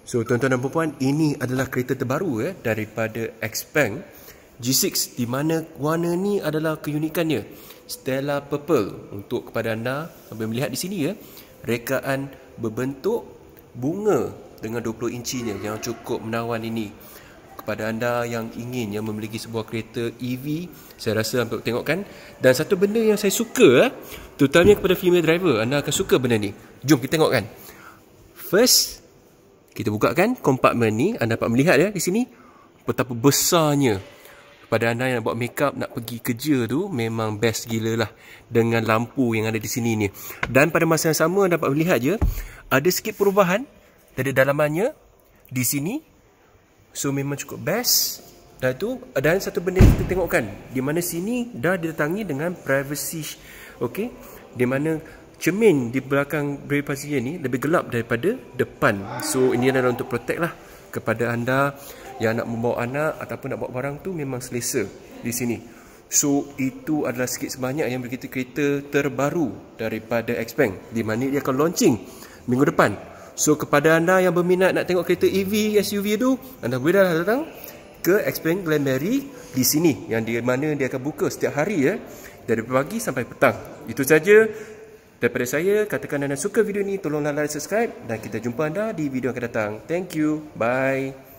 So tuan-tuan dan puan-puan, ini adalah kereta terbaru daripada Xpeng G6, di mana warna ni adalah keunikannya Stella Purple. Untuk kepada anda sambil melihat di sini rekaan berbentuk bunga dengan 20 incinya yang cukup menawan ini. Kepada anda yang ingin memiliki sebuah kereta EV, saya rasa anda tengok kan. Dan satu benda yang saya suka, terutamanya kepada female driver, anda akan suka benda ni. Jom kita tengok kan. First, kita bukakan kompartmen ni. Anda dapat melihat di sini betapa besarnya. Kepada anda yang buat makeup nak pergi kerja tu, memang best gila lah dengan lampu yang ada di sini ni. Dan pada masa yang sama anda dapat melihat ada sikit perubahan dari dalamannya di sini. So memang cukup best. Dan satu benda yang kita tengokkan, di mana sini dah didatangi dengan privacy, okey, di mana cermin di belakang rear passenger ni lebih gelap daripada depan. So ini adalah untuk protect lah kepada anda yang nak membawa anak ataupun nak bawa barang tu, memang selesa di sini. So itu adalah sikit sebanyak yang berkita kereta terbaru daripada Xpeng, di mana dia akan launching minggu depan. So kepada anda yang berminat nak tengok kereta EV SUV tu, anda boleh dah datang ke Xpeng Glenberry di sini, yang di mana dia akan buka setiap hari dari pagi sampai petang. Itu saja daripada saya. Katakan anda suka video ni, tolonglah like, subscribe, dan kita jumpa anda di video yang akan datang. Thank you. Bye.